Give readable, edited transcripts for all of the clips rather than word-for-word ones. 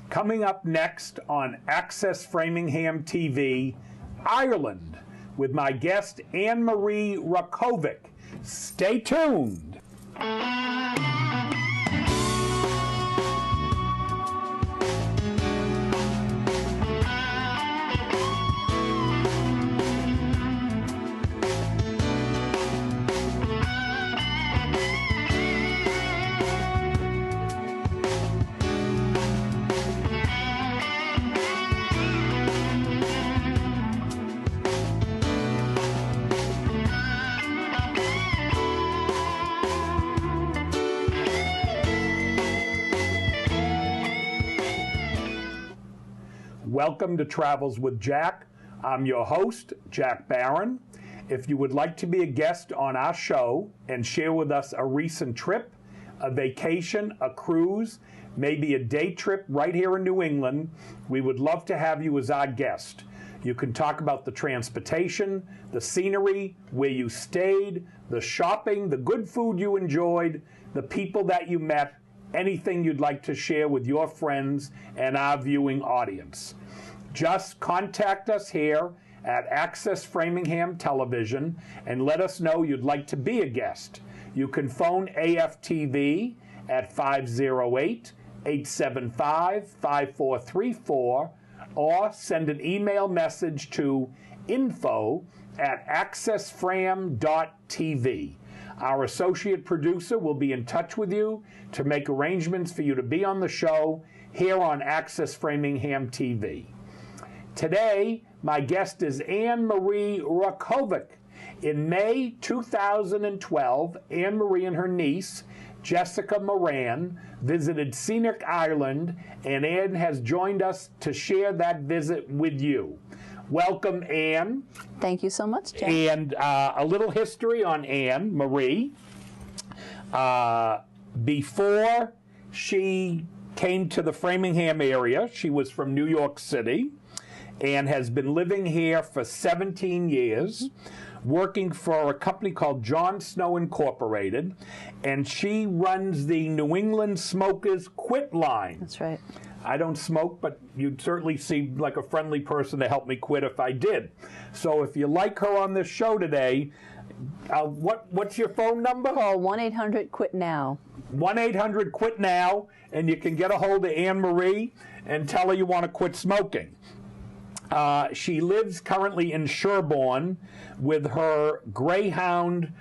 Coming up next on Access Framingham TV, Ireland, with my guest Anne-Marie Rakovic. Stay tuned. Welcome to Travels with Jack. I'm your host, Jack Barron. If you would like to be a guest on our show and share with us a recent trip, a vacation, a cruise, maybe a day trip right here in New England, we would love to have you as our guest. You can talk about the transportation, the scenery, where you stayed, the shopping, the good food you enjoyed, the people that you met, anything you'd like to share with your friends and our viewing audience. Just contact us here at Access Framingham Television and let us know you'd like to be a guest. You can phone AFTV at 508-875-5434 or send an email message to info@accessfram.tv. Our associate producer will be in touch with you to make arrangements for you to be on the show here on Access Framingham TV. Today, my guest is Anne-Marie Rakovic. In May 2012, Anne-Marie and her niece, Jessica Moran, visited scenic Ireland, and Anne has joined us to share that visit with you. Welcome, Anne. Thank you so much, Jack. And a little history on Anne-Marie. Before she came to the Framingham area, she was from New York City and has been living here for 17 years, working for a company called John Snow Incorporated, and she runs the New England Smokers Quit line. That's right. I don't smoke, but you'd certainly seem like a friendly person to help me quit if I did. So if you like her on this show today, what's your phone number? Call 1-800-QUIT-NOW. 1-800-QUIT-NOW, and you can get a hold of Anne-Marie and tell her you want to quit smoking. She lives currently in Sherborne with her greyhound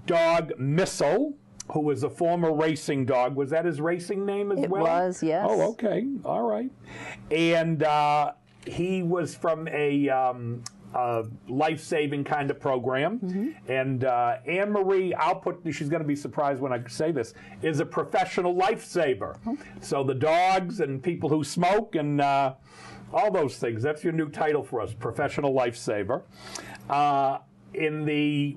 dog, Missile, who is a former racing dog. Was that his racing name as well? It was, yes. Oh, okay. All right. And he was from a life-saving kind of program. Mm-hmm. And Anne-Marie, she's going to be surprised when I say this, is a professional lifesaver. Okay. So the dogs and people who smoke and all those things, that's your new title for us, professional lifesaver.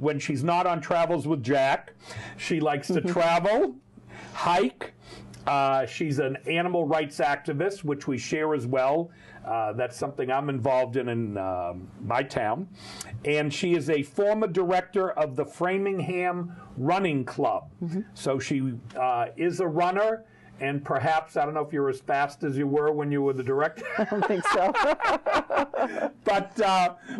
When she's not on Travels with Jack, she likes to travel, hike. She's an animal rights activist, which we share as well. That's something I'm involved in my town. And she is a former director of the Framingham Running Club. Mm-hmm. So she is a runner. And perhaps, I don't know if you're as fast as you were when you were the director. I don't think so. But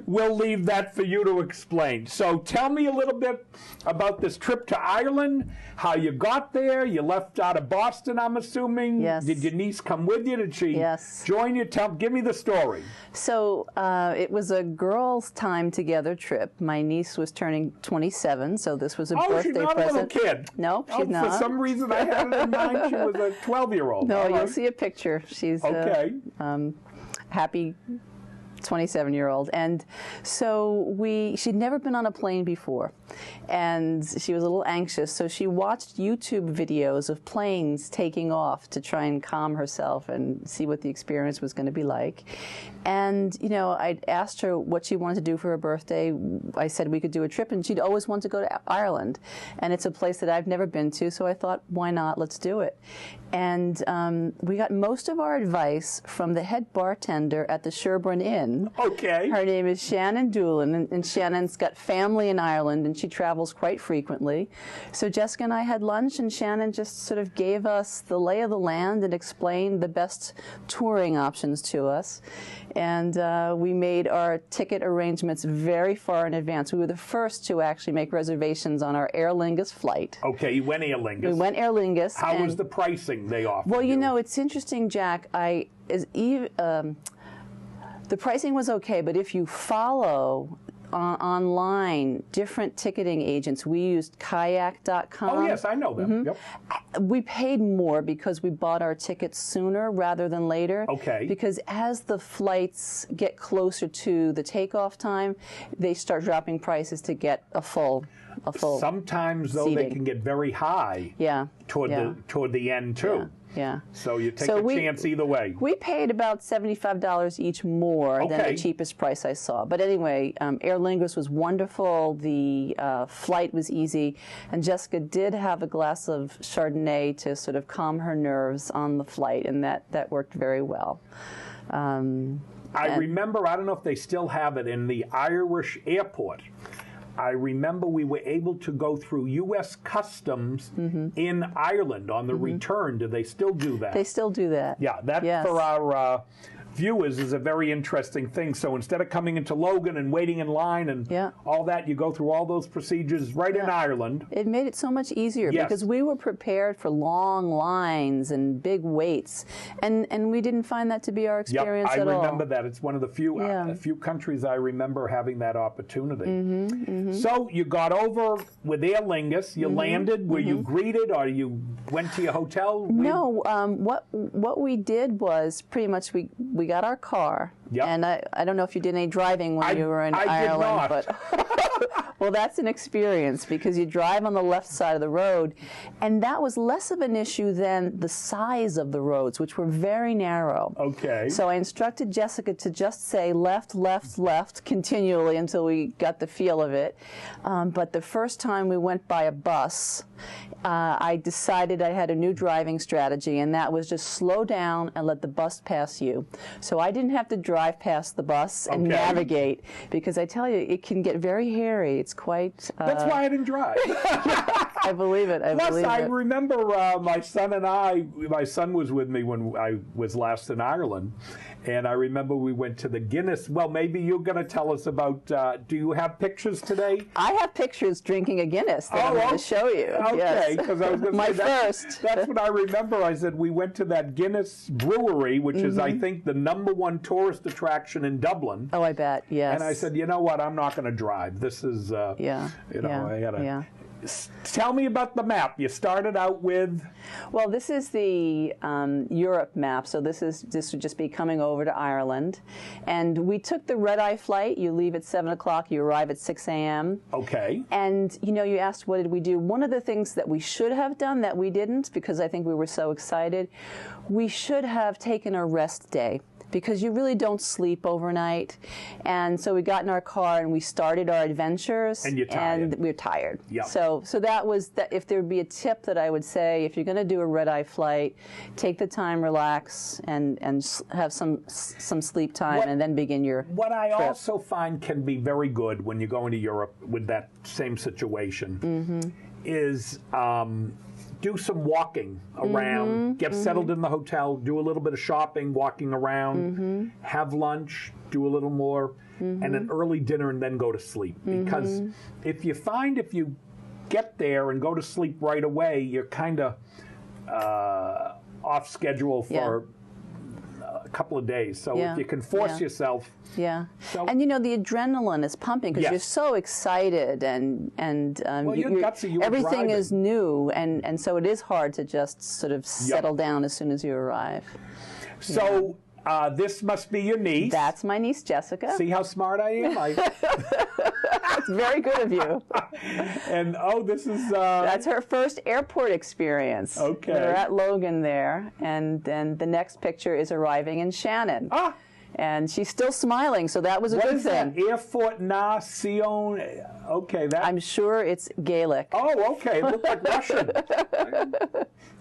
we'll leave that for you to explain. So tell me a little bit about this trip to Ireland, how you got there. You left out of Boston, I'm assuming. Yes. Did your niece come with you? Did she join you? Give me the story. So it was a girls' time together trip. My niece was turning 27, so this was a birthday present. Oh, she's not a little kid. No, she's not. For some reason I had it in mind she was a 12-year-old. No, you'll see a picture. She's okay. Happy 27-year-old. And so she'd never been on a plane before, and she was a little anxious, so she watched YouTube videos of planes taking off to try and calm herself and see what the experience was going to be like. And I'd asked her what she wanted to do for her birthday. I said we could do a trip, and she'd always wanted to go to Ireland, and it's a place that I've never been to, so I thought, why not? Let's do it. And we got most of our advice from the head bartender at the Sherborne Inn. twin. Okay. Her name is Shannon Doolin, and Shannon's got family in Ireland, and she travels quite frequently. So Jessica and I had lunch, and Shannon just sort of gave us the lay of the land and explained the best touring options to us. And we made our ticket arrangements very far in advance. We were the first to actually make reservations on our Aer Lingus flight. Okay, you went Aer Lingus. We went Aer Lingus. How was the pricing they offered? Well, you know, it's interesting, Jack. The pricing was okay, but if you follow online different ticketing agents, we used kayak.com. Oh, yes, I know them. Yep. We paid more because we bought our tickets sooner rather than later. Okay. Because as the flights get closer to the takeoff time, they start dropping prices to get a full Sometimes, though, seating. they can get very high. Yeah. Toward the end too. Yeah. So you take a chance either way. We paid about $75 each more than the cheapest price I saw. But anyway, Aer Lingus was wonderful. The flight was easy, and Jessica did have a glass of Chardonnay to sort of calm her nerves on the flight, and that worked very well. I remember, I don't know if they still have it in the Irish airport. I remember we were able to go through U.S. Customs in Ireland on the return. Do they still do that? They still do that. Yeah, that for our viewers is a very interesting thing. So instead of coming into Logan and waiting in line and all that, you go through all those procedures right in Ireland. It made it so much easier because we were prepared for long lines and big waits, and we didn't find that to be our experience at all. I remember that. It's one of the few countries I remember having that opportunity. So you got over with Aer Lingus. You landed. Were you greeted, or you went to your hotel? No. What we did was pretty much we got our car, and I don't know if you did any driving when you were in Ireland, but well, that's an experience because you drive on the left side of the road, and that was less of an issue than the size of the roads, which were very narrow. Okay. So I instructed Jessica to just say left, left, left continually until we got the feel of it. But the first time we went by a bus, I decided I had a new driving strategy, and that was just slow down and let the bus pass you. So I didn't have to drive past the bus and navigate, because I tell you, it can get very hairy. It's quite... That's why I didn't drive. I believe it. Plus, I remember my son and my son was with me when I was last in Ireland, and I remember we went to the Guinness. Well, maybe you're going to tell us about, do you have pictures today? I have pictures drinking a Guinness that I'm going to show you. Okay, because I was going to say, first. That's what I remember. I said we went to that Guinness brewery, which is, I think, the #1 tourist attraction in Dublin. Oh, I bet, yes. And I said, you know what, I'm not going to drive. This is, I got to... Tell me about the map. You started out with... Well, this is the Europe map, so this would just be coming over to Ireland. And we took the red-eye flight. You leave at 7 o'clock, you arrive at 6 a.m. Okay. And, you know, you asked what did we do. One of the things that we should have done that we didn't, because I think we were so excited, we should have taken a rest day, because you really don't sleep overnight. And so we got in our car and we started our adventures. And you're tired. And we were tired. Yep. So that was, if there would be a tip that I would say, if you're going to do a red-eye flight, take the time, relax, and have some sleep time, and then begin your What I trip. also find can be very good when you're going to Europe with that same situation is... do some walking around, get settled in the hotel, do a little bit of shopping, walking around, have lunch, do a little more, and an early dinner, and then go to sleep. Because if you get there and go to sleep right away, you're kind of off schedule for a couple of days. So if you can force yourself. Yeah. And you know, the adrenaline is pumping because you're so excited, and everything is new, and so it is hard to just sort of settle down as soon as you arrive. So this must be your niece. That's my niece, Jessica. See how smart I am? That's very good of you. And this is... That's her first airport experience. Okay. We're at Logan there, and then the next picture is arriving in Shannon. And she's still smiling, so that was a good thing. What is that? Airport Nation Okay, that. I'm sure it's Gaelic. Oh, okay. It looked like Russian.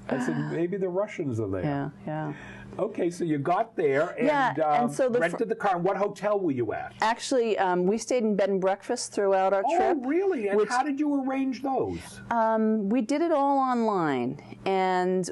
I said maybe the Russians are there. Yeah, yeah. Okay, so you got there and, and so rented the car. And what hotel were you at? Actually, we stayed in bed and breakfast throughout our trip. Oh, really? And how did you arrange those? We did it all online, and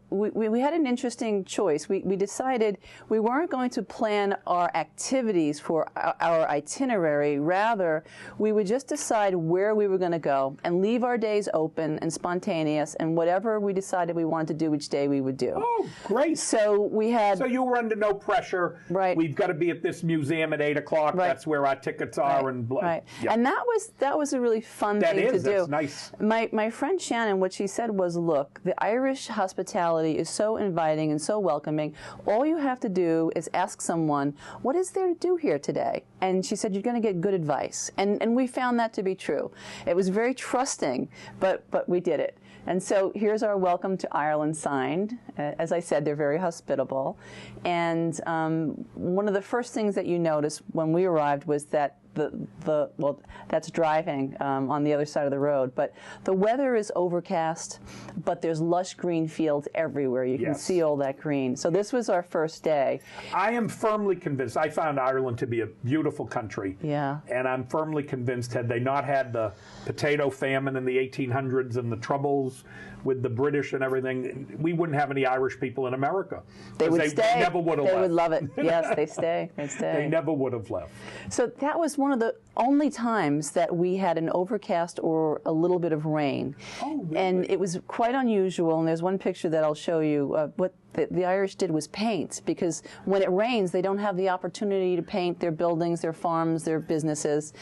we had an interesting choice. We decided we weren't going to plan our activities for our itinerary. Rather, we would just decide where we were going to go and leave our days open and spontaneous, and whatever we decided we wanted to do each day, we would do. Oh, great. So we had... So you were under no pressure. Right. We've got to be at this museum at 8 o'clock. Right. That's where our tickets are. Right. And right. Yeah. And that was a really fun thing to do. That's nice. My friend Shannon, what she said was, look, the Irish hospitality is so inviting and so welcoming. All you have to do is ask someone, what is there to do here today? And she said, you're going to get good advice. And we found that to be true. It was very trusting, but we did it. And so here's our Welcome to Ireland signed. As I said, they're very hospitable. And one of the first things that you noticed when we arrived was that well, that's driving on the other side of the road, but the weather is overcast, but there's lush green fields everywhere. You can see all that green. So this was our first day. I am firmly convinced. I found Ireland to be a beautiful country. Yeah. And I'm firmly convinced, had they not had the potato famine in the 1800s and the troubles with the British and everything, we wouldn't have any Irish people in America. They would stay. They never would have left. They would love it. Yes, they stay. They stay. They never would have left. So that was one of the only times that we had an overcast or a little bit of rain. Oh, really? And it was quite unusual. And there's one picture that I'll show you. What the Irish did was paint, because when it rains, they don't have the opportunity to paint their buildings, their farms, their businesses.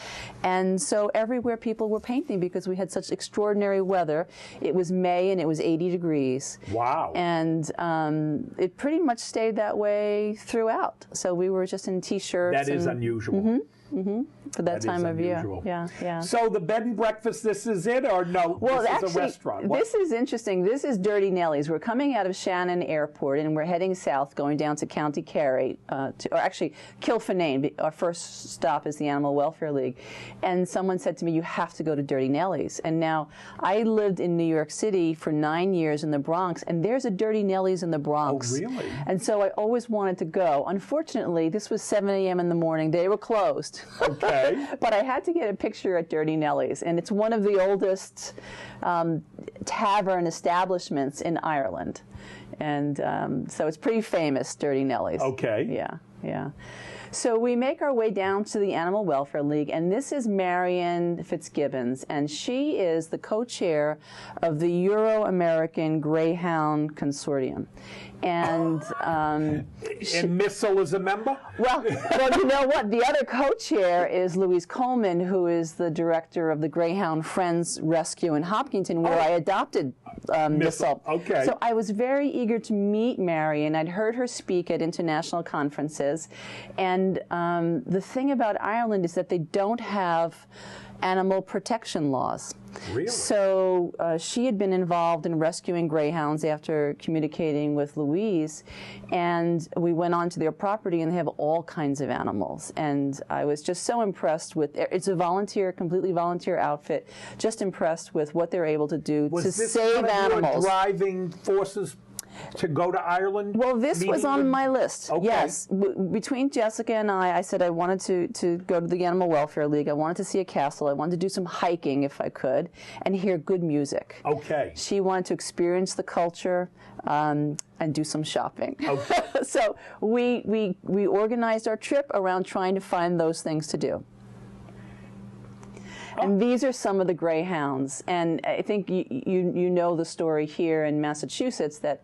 And so everywhere people were painting because we had such extraordinary weather. It was May and it was 80 degrees. Wow. And it pretty much stayed that way throughout. So we were just in T-shirts. That is unusual. For that time of year. Yeah, yeah. So the bed and breakfast, this is it, or no? Well, this actually, is a restaurant. What? This is interesting. This is Dirty Nelly's. We're coming out of Shannon Airport, and we're heading south, going down to County Kerry, or actually Kilfinane. Our first stop is the Animal Welfare League. And someone said to me, you have to go to Dirty Nelly's. And now, I lived in New York City for 9 years in the Bronx, and there's a Dirty Nelly's in the Bronx. Oh, really? And so I always wanted to go. Unfortunately, this was 7 a.m. in the morning. They were closed. Okay. But I had to get a picture at Dirty Nelly's, and it's one of the oldest tavern establishments in Ireland. And so it's pretty famous, Dirty Nelly's. Okay. Yeah, yeah. So we make our way down to the Animal Welfare League, and this is Marion Fitzgibbons, and she is the co-chair of the Euro-American Greyhound Consortium. And and Missile is a member? Well, you know what? The other co-chair is Louise Coleman, who is the director of the Greyhound Friends Rescue in Hopkinton, where I adopted Missile. Okay. So I was very eager to meet Marion. I'd heard her speak at international conferences. And the thing about Ireland is that they don't have animal protection laws. Really? So she had been involved in rescuing greyhounds after communicating with Louise, and we went onto their property, and they have all kinds of animals. And I was just so impressed with it's a volunteer, completely volunteer outfit. Just impressed with what they're able to do to save animals. Was this driving forces to go to Ireland? Well, this was on my list. Okay. Yes. Between Jessica and I said I wanted to go to the Animal Welfare League. I wanted to see a castle. I wanted to do some hiking if I could and hear good music. Okay. She wanted to experience the culture and do some shopping. Okay. So we organized our trip around trying to find those things to do. And these are some of the greyhounds. And I think you know the story here in Massachusetts that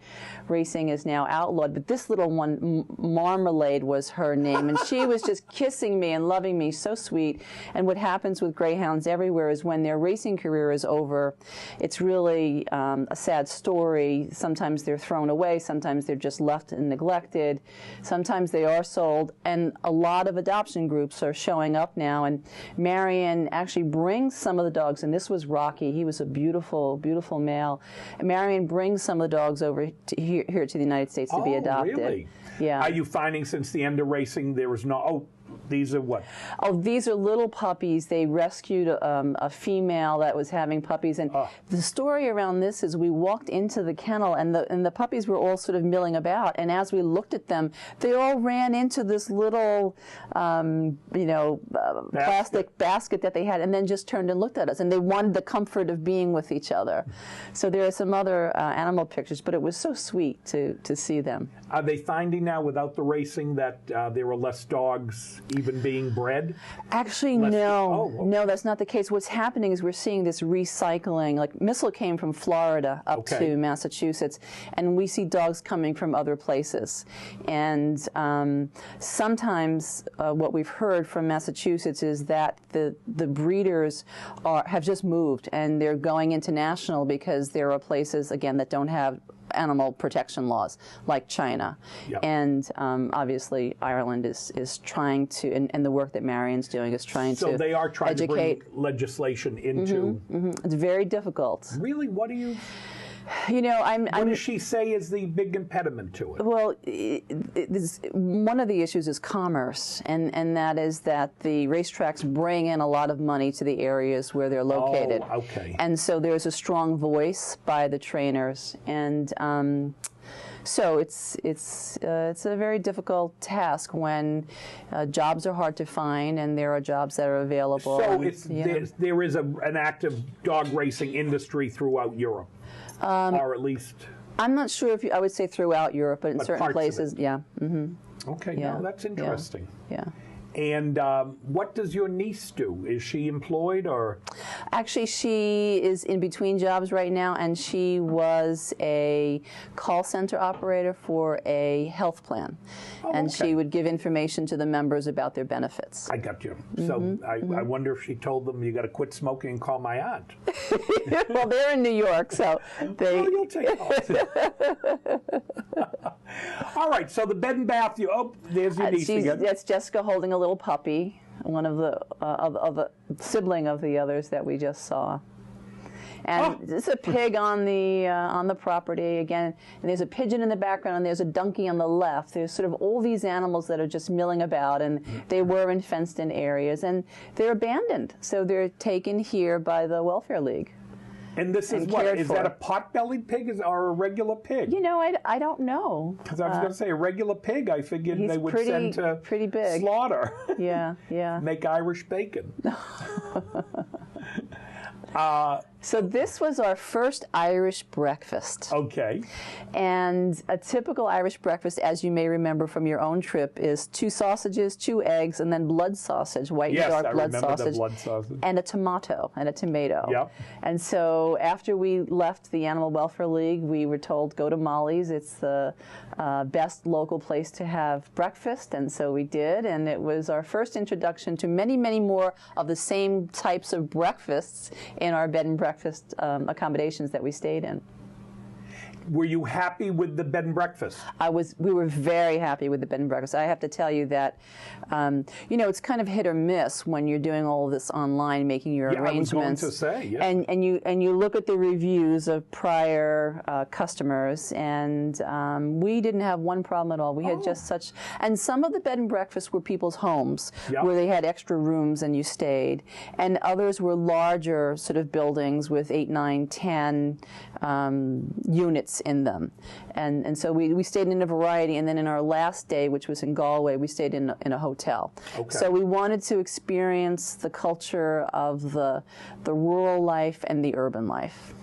racing is now outlawed. But this little one, Marmalade was her name. And she was just kissing me and loving me, so sweet. And what happens with greyhounds everywhere is when their racing career is over, it's really a sad story. Sometimes they're thrown away. Sometimes they're just left and neglected. Sometimes they are sold. And a lot of adoption groups are showing up now. And Marion actually brings some of the dogs, and this was Rocky. He was a beautiful, beautiful male. And Marion brings some of the dogs over to here to the United States to be adopted. Really? Yeah. Are you finding since the end of racing there is no? These are what? Oh, these are little puppies. They rescued a female that was having puppies, and the story around this is we walked into the kennel, and the puppies were all sort of milling about, and as we looked at them, they all ran into this little, plastic basket that they had, and then just turned and looked at us, and they wanted the comfort of being with each other. So there are some other animal pictures, but it was so sweet to see them. Are they finding now, without the racing, that there are less dogs even being bred? Actually, no. No, that's not the case. What's happening is we're seeing this recycling. Like, Missile came from Florida up to Massachusetts, and we see dogs coming from other places. And sometimes what we've heard from Massachusetts is that the breeders have just moved, and they're going international because there are places, again, that don't have animal protection laws, like China. Yep. And obviously Ireland is trying to, and the work that Marion's doing is trying to educate. So they are trying to bring legislation into... It's very difficult. Really? What do you... What does she say is the big impediment to it? Well, one of the issues is commerce, and that is that the racetracks bring in a lot of money to the areas where they're located. Oh, okay. And so there's a strong voice by the trainers, and so it's a very difficult task when jobs are hard to find and there are jobs that are available. So there is an active dog racing industry throughout Europe. Or at least... I'm not sure if I would say throughout Europe, but in certain places, yeah. Okay, no, that's interesting. Yeah. And what does your niece do? Is she employed or? Actually, she is in between jobs right now, and she was a call center operator for a health plan. And she would give information to the members about their benefits. I got you. So I wonder if she told them, you got to quit smoking and call my aunt. Well, they're in New York, so they... Oh, you'll take calls. All right, so the bed and bath, there's your niece again. That's Jessica holding a little puppy, one of the sibling of the others that we just saw. And there's a pig on the property again, and there's a pigeon in the background, and there's a donkey on the left. There's sort of all these animals that are just milling about, and they were in fenced-in areas, and they're abandoned. So they're taken here by the Welfare League. And this is what? Is that a pot-bellied pig or a regular pig? I don't know. Because I was going to say a regular pig, I figured they would send to pretty big. Slaughter. Yeah, yeah. Make Irish bacon. So this was our first Irish breakfast. Okay. And a typical Irish breakfast, as you may remember from your own trip, is 2 sausages, 2 eggs, and then blood sausage, white and dark blood sausage. The blood sausage. And a tomato. Yep. And so after we left the Animal Welfare League, we were told, go to Molly's. It's the best local place to have breakfast. And so we did. And it was our first introduction to many, many more of the same types of breakfasts in our bed and breakfast accommodations that we stayed in. Were you happy with the bed and breakfast? We were very happy with the bed and breakfast. I have to tell you that, it's kind of hit or miss when you're doing all of this online, making your arrangements. I was going to say, yeah. And you look at the reviews of prior customers, and we didn't have one problem at all. We had just such, and some of the bed and breakfasts were people's homes where they had extra rooms and you stayed, and others were larger sort of buildings with 8, 9, 10 units in them, and so we stayed in a variety, and then in our last day, which was in Galway, we stayed in a hotel. Okay. So we wanted to experience the culture of the rural life and the urban life.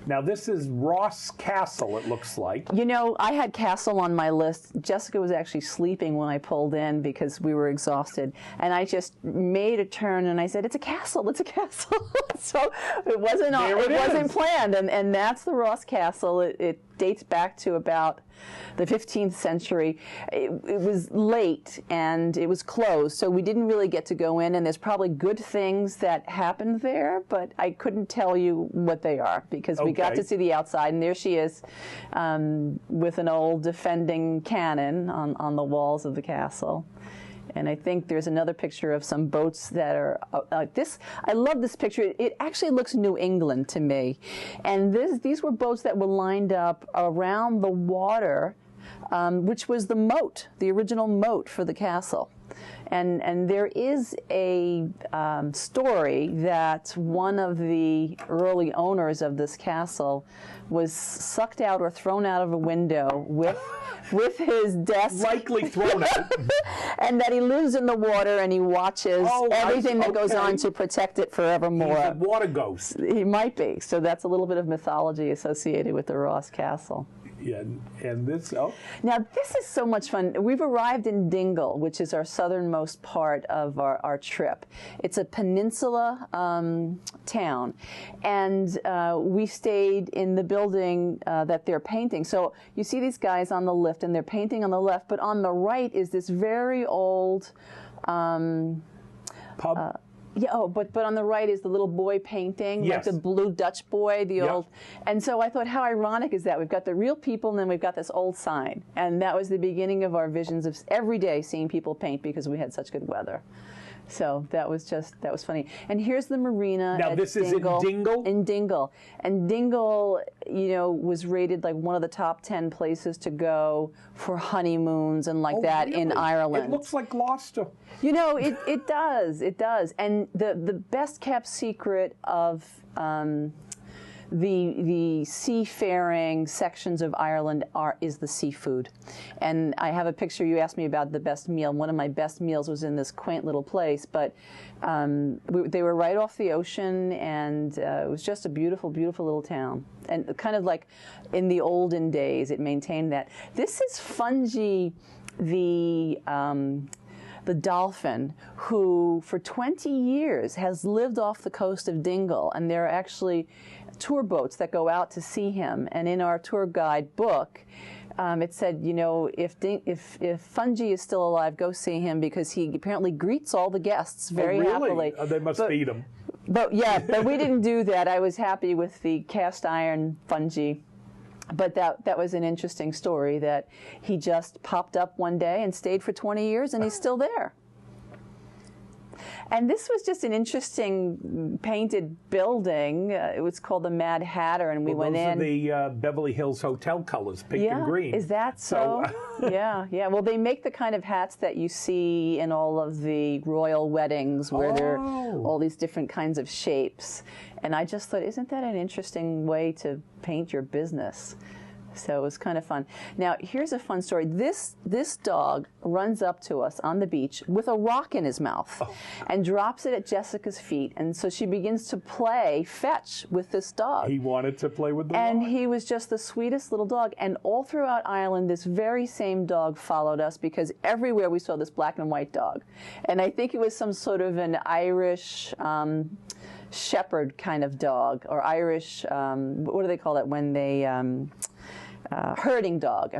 Now this is Ross Castle, it looks like. I had Castle on my list. Jessica was actually sleeping when I pulled in because we were exhausted. And I just made a turn and I said, it's a castle, it's a castle. So it wasn't planned. And that's the Ross Castle. It dates back to about the 15th century. It was late and it was closed, so we didn't really get to go in, and there's probably good things that happened there, but I couldn't tell you what they are because we got to see the outside, and there she is with an old defending cannon on the walls of the castle. And I think there's another picture of some boats that are like this. I love this picture. It actually looks New England to me. And these were boats that were lined up around the water which was the moat, the original moat for the castle. And there is a story that one of the early owners of this castle was sucked out or thrown out of a window with his desk. Likely thrown out. And that he lives in the water and he watches everything that goes on to protect it forevermore. He's a water ghost. He might be. So that's a little bit of mythology associated with the Ross Castle. Yeah, and this, Now, this is so much fun. We've arrived in Dingle, which is our southernmost part of our trip. It's a peninsula town, and we stayed in the building that they're painting. So you see these guys on the lift, and they're painting on the left, but on the right is this very old pub. Yeah, but on the right is the little boy painting, yes. like the blue Dutch boy, the old. And so I thought, how ironic is that? We've got the real people, and then we've got this old sign. And that was the beginning of our visions of every day seeing people paint because we had such good weather. So that was funny. And here's the marina. Now this is in Dingle? In Dingle. And Dingle, was rated like one of the top 10 places to go for honeymoons and like that really? In Ireland. It looks like Gloucester. It does. And the best kept secret of the seafaring sections of Ireland is the seafood. And I have a picture. You asked me about the best meal. One of my best meals was in this quaint little place, but they were right off the ocean, and it was just a beautiful, beautiful little town. And kind of like in the olden days, it maintained that. This is Fungi, the dolphin, who for 20 years has lived off the coast of Dingle, and there are actually tour boats that go out to see him. And in our tour guide book, it said, if Fungi is still alive, go see him, because he apparently greets all the guests very happily. They must feed him. But we didn't do that. I was happy with the cast iron Fungi. But that was an interesting story, that he just popped up one day and stayed for 20 years, and he's still there. And this was just an interesting painted building. It was called the Mad Hatter, and we went in. Those are the Beverly Hills hotel colors, pink and green. Is that so? Yeah. Well, they make the kind of hats that you see in all of the royal weddings, where there are all these different kinds of shapes. And I just thought, isn't that an interesting way to paint your business? So it was kind of fun. Now, here's a fun story. This dog runs up to us on the beach with a rock in his mouth and drops it at Jessica's feet. And so she begins to play fetch with this dog. He wanted to play with the And rock. he was just the sweetest little dog. And all throughout Ireland, this very same dog followed us, because everywhere we saw this black and white dog. And I think it was some sort of an Irish shepherd kind of dog, or Irish, what do they call it when they... a herding dog.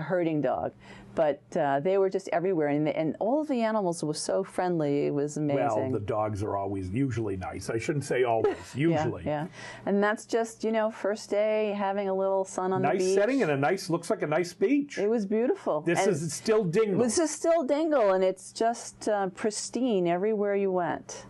But they were just everywhere, and all of the animals were so friendly. It was amazing. Well, the dogs are usually nice. I shouldn't say always, usually. Yeah. And that's just, first day, having a little sun on the beach. Nice setting, and looks like a nice beach. It was beautiful. This is still Dingle. This is still Dingle, and it's just pristine everywhere you went.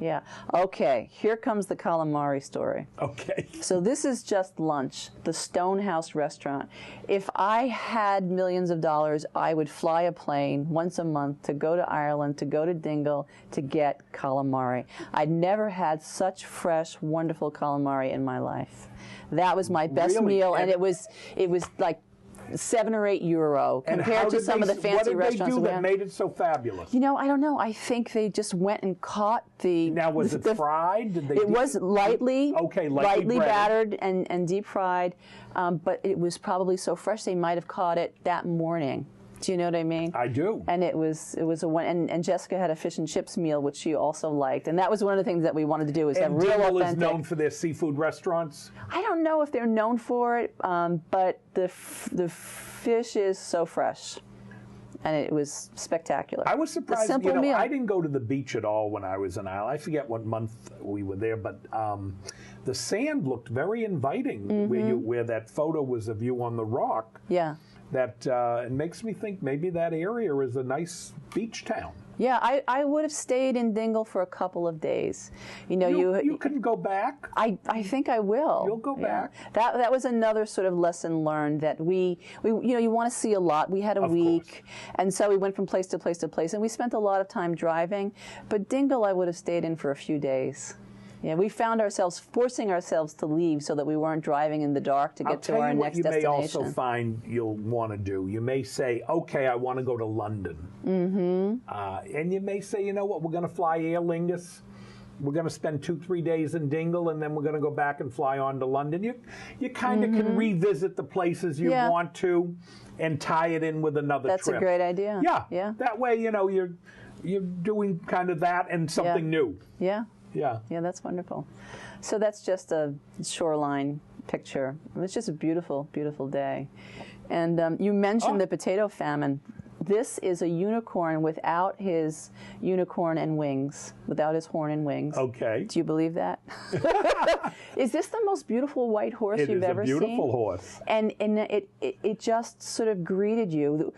Yeah. Okay, here comes the calamari story. Okay. So this is just lunch, the Stonehouse restaurant. If I had millions of dollars, I would fly a plane once a month to go to Ireland, to go to Dingle, to get calamari. I'd never had such fresh, wonderful calamari in my life. That was my best meal, and it was like €7 or €8 compared to some of the fancy restaurants. What did they do that made it so fabulous? I don't know. I think they just went and caught the... Now, was it fried? It was lightly battered and deep fried, but it was probably so fresh they might have caught it that morning. Do you know what I mean? I do. And it was a one. And Jessica had a fish and chips meal, which she also liked. And that was one of the things that we wanted to do, is have real authentic. And Dingle is known for their seafood restaurants? I don't know if they're known for it, but the fish is so fresh. And it was spectacular. I was surprised. Simple meal. I didn't go to the beach at all when I was in Ireland. I forget what month we were there, but the sand looked very inviting. Where that photo was of you on the rock. Yeah. that it makes me think maybe that area is a nice beach town. Yeah, I would have stayed in Dingle for a couple of days. You know, you can go back. I think I will. You'll go back. That was another sort of lesson learned, that we you know, you want to see a lot. We had a week, and so we went from place to place to place, and we spent a lot of time driving. But Dingle, I would have stayed in for a few days. Yeah, we found ourselves forcing ourselves to leave so that we weren't driving in the dark to get to our next destination. You may also find you'll want to do. You may say, okay, I want to go to London. Mm-hmm. And you may say, you know what, we're going to fly Aer Lingus. We're going to spend 2-3 days in Dingle, and then we're going to go back and fly on to London. You kind of can revisit the places you want to and tie it in with another trip. That's a great idea. Yeah. That way, you know, you're doing kind of that and something new. Yeah. Yeah. Yeah, that's wonderful. So that's just a shoreline picture. It was just a beautiful, beautiful day. And you mentioned the potato famine. This is a unicorn without his unicorn and wings, without his horn and wings. Okay. Do you believe that? Is this the most beautiful white horse you've ever seen? It is a beautiful horse. And it just sort of greeted you.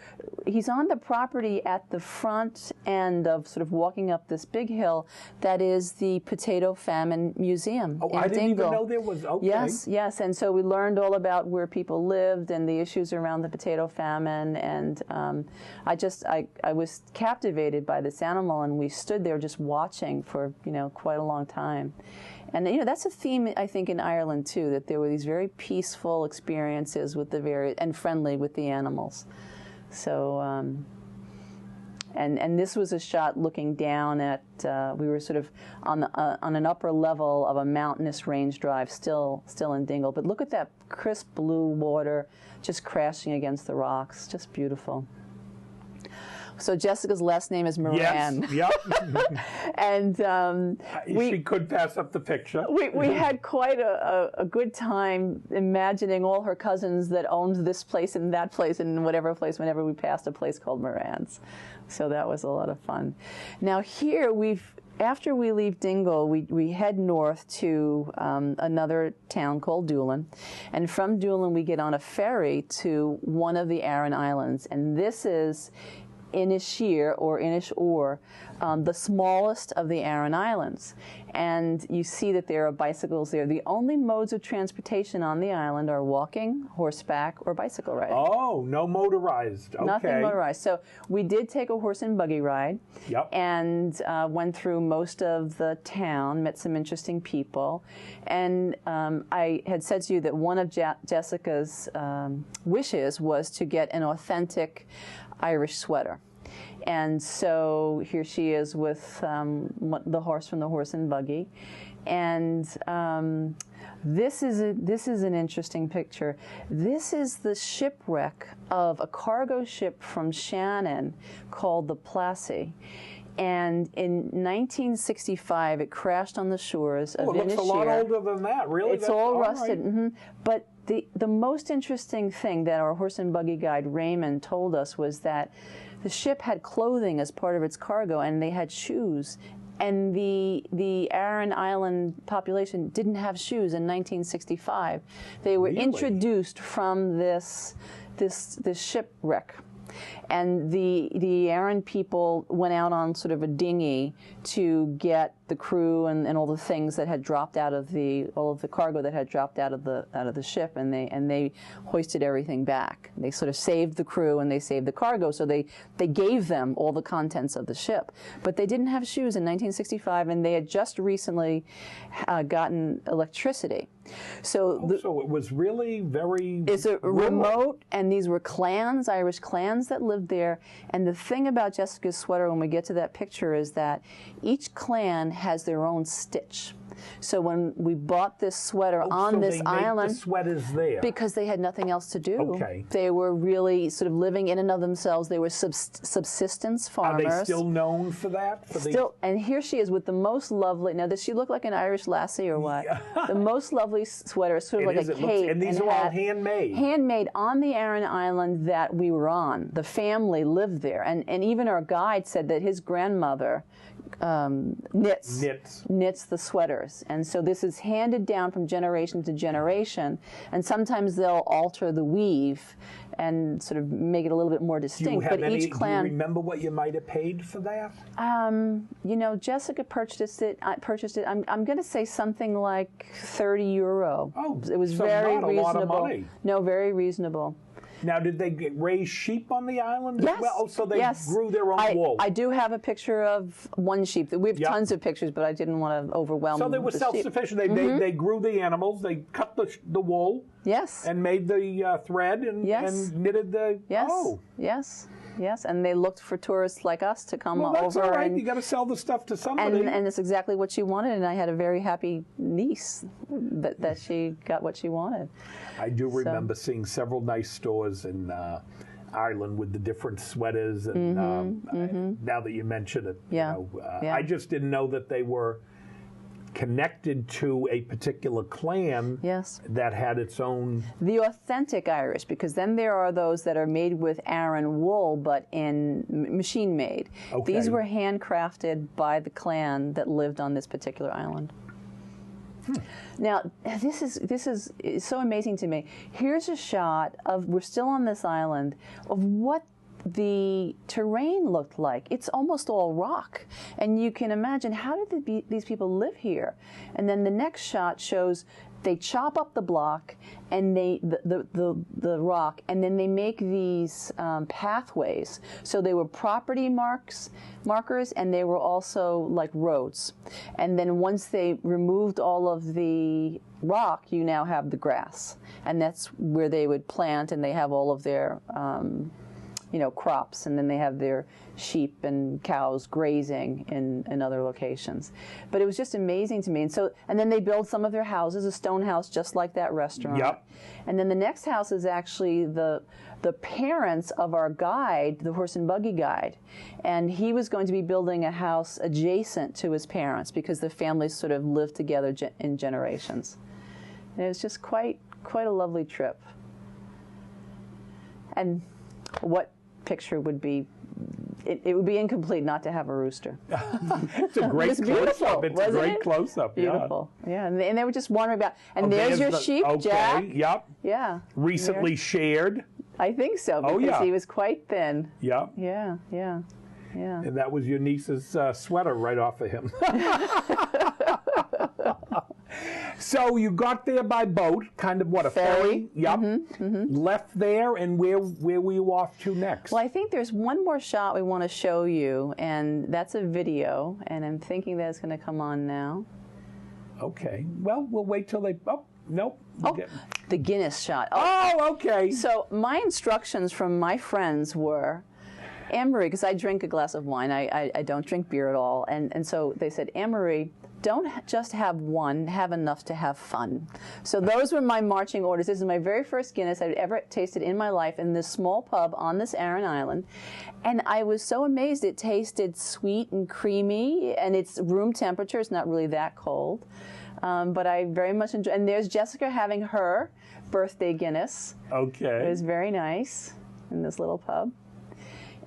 He's on the property at the front end of sort of walking up this big hill that is the Potato Famine Museum in I didn't Dingle. even know there was, okay. Yes, and so we learned all about where people lived and the issues around the potato famine, and I was captivated by this animal, and we stood there just watching for, you know, quite a long time. And, you know, that's a theme, I think, in Ireland, too, that there were these very peaceful experiences with and friendly with the animals. So, and this was a shot looking down at, we were sort of on an upper level of a mountainous range drive, still in Dingle. But look at that crisp blue water just crashing against the rocks, just beautiful. So Jessica's last name is Moran. Yes, yep. And she could pass up the picture. We had quite a good time imagining all her cousins that owned this place and that place and whatever place whenever we passed a place called Moran's. So that was a lot of fun. Now here after we leave Dingle, we head north to another town called Doolin. And from Doolin, we get on a ferry to one of the Aran Islands. And this is Inisheer or Inishoor, the smallest of the Aran Islands. And you see that there are bicycles there. The only modes of transportation on the island are walking, horseback, or bicycle riding. Oh, no motorized. Okay. Nothing motorized. So we did take a horse and buggy ride. Yep. And went through most of the town, met some interesting people. And I had said to you that one of Jessica's wishes was to get an authentic Irish sweater. And so here she is with the horse from the horse and buggy. And this is an interesting picture. This is the shipwreck of a cargo ship from Shannon called the Plassey. And in 1965, it crashed on the shores of Inisheer. It looks a lot older than that, really. It's all rusted. Right. Mm-hmm. But the most interesting thing that our horse and buggy guide, Raymond, told us was that the ship had clothing as part of its cargo, and they had shoes. And the Aran Island population didn't have shoes in 1965. They were introduced from this shipwreck. And the Aran people went out on sort of a dinghy to get the crew and all the things that had dropped out of all of the cargo that had dropped out of the ship, and they hoisted everything back. They sort of saved the crew and they saved the cargo, so they gave them all the contents of the ship. But they didn't have shoes in 1965, and they had just recently gotten electricity. So it was really very It's a remote, and these were clans, Irish clans that lived there. And the thing about Jessica's sweater, when we get to that picture, is that each clan has their own stitch. So when we bought this sweater on this island, the sweaters there because they had nothing else to do. Okay. They were really sort of living in and of themselves. They were subsistence farmers. Are they still known for that? And here she is with the most lovely. Now, does she look like an Irish lassie or what? The most lovely sweater, sort of like a cape. And these are all handmade. Handmade on the Aran Island that we were on. The family lived there, and even our guide said that his grandmother knits the sweaters. years. And so this is handed down from generation to generation. And sometimes they'll alter the weave and sort of make it a little bit more distinct. But each clan. Do you remember what you might have paid for that? You know, Jessica purchased it. I'm going to say something like €30. Oh, it was so very not a reasonable. lot of money. No, very reasonable. Now, did they raise sheep on the island? Yes. As well? Oh, so they grew their own wool. I do have a picture of one sheep. We have tons of pictures, but I didn't want to overwhelm. So they were self-sufficient. They grew the animals. They cut the wool. Yes. And made the thread and knitted the. Yes. Oh. Yes. Yes, and they looked for tourists like us to come over. Well, that's all right. You got to sell the stuff to somebody. And it's exactly what she wanted, and I had a very happy niece that she got what she wanted. I do remember seeing several nice stores in Ireland with the different sweaters, and now that you mention it, you know, I just didn't know that they were connected to a particular clan that had its own. The authentic Irish, because then there are those that are made with Aran wool, but in machine made. Okay. These were handcrafted by the clan that lived on this particular island. Now, this is so amazing to me. Here's a shot of, we're still on this island, of what the terrain looked like. It's almost all rock, and you can imagine, how did these people live here? And then the next shot shows they chop up the block and the rock, and then they make these pathways. So they were property markers, and they were also like roads. And then once they removed all of the rock, you now have the grass, and that's where they would plant, and they have all of their crops, and then they have their sheep and cows grazing in other locations. But it was just amazing to me. And then they build some of their houses, a stone house just like that restaurant. Yep. And then the next house is actually the parents of our guide, the horse and buggy guide. And he was going to be building a house adjacent to his parents because the families sort of lived together in generations. And it was just quite a lovely trip. And what picture would be, it would be incomplete not to have a rooster. It's a great close-up. It's a great close-up. Beautiful. Yeah. And they were just wandering about. And there's your sheep, Jack. Yep. Yeah. Recently shared. I think so, because he was quite thin. Yep. Yeah. And that was your niece's sweater right off of him. So you got there by boat, kind of what, a ferry? Yep. Left there, and where were you off to next? Well, I think there's one more shot we want to show you, and that's a video, and I'm thinking that it's going to come on now. Okay. Well, we'll wait till they... Oh, nope. Oh, the Guinness shot. Oh, okay. So my instructions from my friends were, Anne-Marie, because I drink a glass of wine. I don't drink beer at all. And so they said, Anne-Marie, don't just have one, have enough to have fun. So those were my marching orders. This is my very first Guinness I'd ever tasted in my life in this small pub on this Aran Island. And I was so amazed. It tasted sweet and creamy, and it's room temperature. It's not really that cold. But I very much enjoy. And there's Jessica having her birthday Guinness. Okay. It was very nice in this little pub.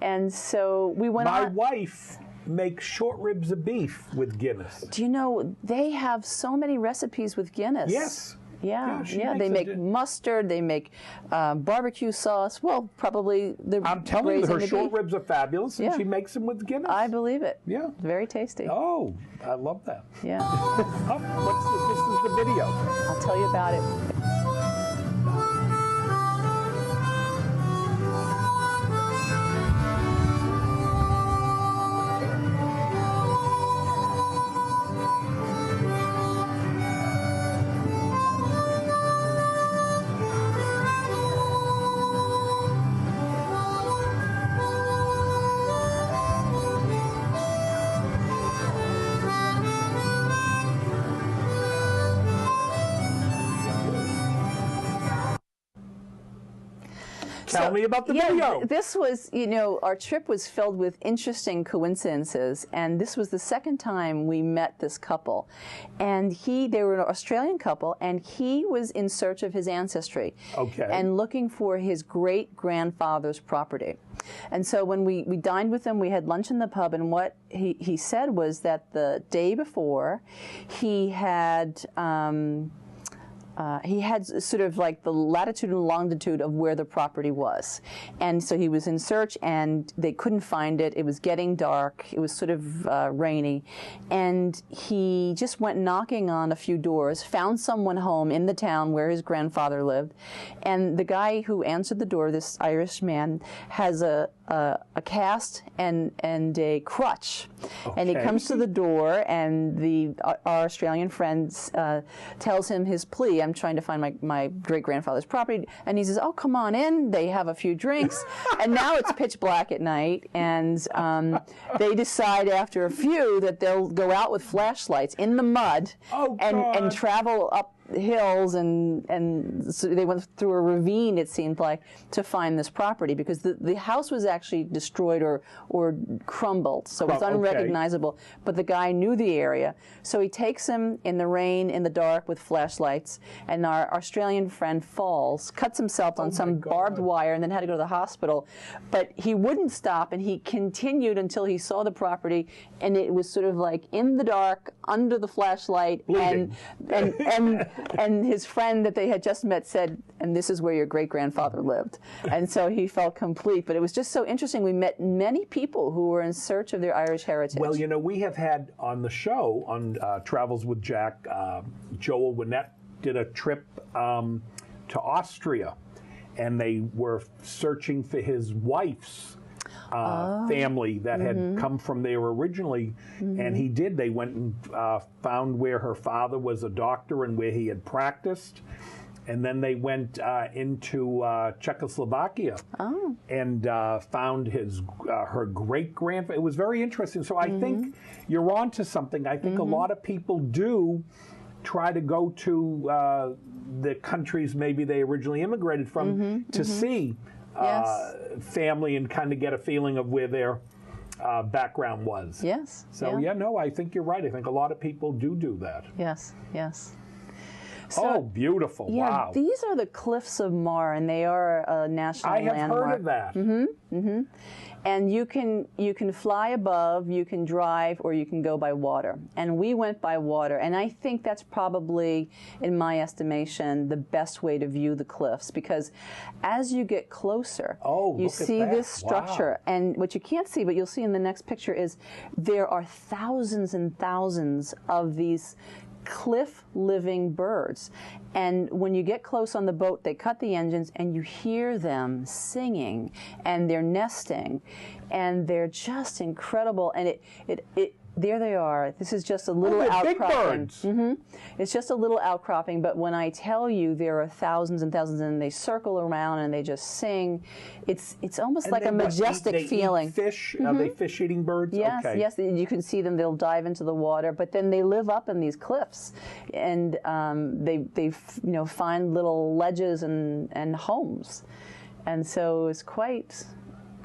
And so we went on. My wife makes short ribs of beef with Guinness. Do you know, they have so many recipes with Guinness. Yes. Yeah. They make mustard. They make barbecue sauce. Well, probably the. I'm telling you, her short ribs are fabulous, and she makes them with Guinness. I believe it. Yeah. Very tasty. Oh, I love that. Yeah. This is the video. I'll tell you about it. Tell me about the video. This was, our trip was filled with interesting coincidences, and this was the second time we met this couple. And they were an Australian couple, and he was in search of his ancestry. Okay. And looking for his great-grandfather's property. And so when we dined with him, we had lunch in the pub, and what he said was that the day before, he had sort of like the latitude and longitude of where the property was. And so he was in search, and they couldn't find it. It was getting dark. It was sort of rainy. And he just went knocking on a few doors, found someone home in the town where his grandfather lived. And the guy who answered the door, this Irish man, has a cast and a crutch. Okay. And he comes to the door, and our Australian friend tells him his plea. I'm trying to find my great-grandfather's property. And he says, oh, come on in. They have a few drinks. And now it's pitch black at night. And they decide after a few that they'll go out with flashlights in the mud and travel up hills, and so they went through a ravine, it seemed like, to find this property, because the house was actually destroyed or crumbled, so it's unrecognizable. But the guy knew the area, so he takes him in the rain, in the dark, with flashlights, and our Australian friend falls, cuts himself on some barbed wire, and then had to go to the hospital. But he wouldn't stop, and he continued until he saw the property, and it was sort of like in the dark, under the flashlight, and his friend that they had just met said, and this is where your great-grandfather lived. And so he felt complete. But it was just so interesting. We met many people who were in search of their Irish heritage. Well, we have had on the show, on Travels with Jack, Joel Winnett did a trip to Austria, and they were searching for his wife's family that had come from there originally, and they went and found where her father was a doctor and where he had practiced, and then they went into Czechoslovakia and found her great-grandfather. It was very interesting. So I think you're on to something. I think a lot of people do try to go to the countries maybe they originally immigrated from to see family and kind of get a feeling of where their background was. Yes. So, I think you're right. I think a lot of people do that. Yes, yes. So, beautiful. Yeah, wow. These are the Cliffs of Moher, and they are a national landmark. I have heard of that. And you can fly above, you can drive, or you can go by water. And we went by water, and I think that's probably, in my estimation, the best way to view the cliffs, because as you get closer, you see this structure. Wow. And what you can't see, but you'll see in the next picture, is there are thousands and thousands of these cliff-living birds. And when you get close on the boat, they cut the engines, and you hear them singing, and they're nesting, and they're just incredible. And there they are. This is just a little outcropping. Big birds. It's just a little outcropping, but when I tell you there are thousands and thousands, and they circle around and they just sing, it's almost like a majestic feeling. Eat fish? Are they fish-eating birds? Yes, okay. yes. You can see them. They'll dive into the water, but then they live up in these cliffs, and they find little ledges and homes, and so it's quite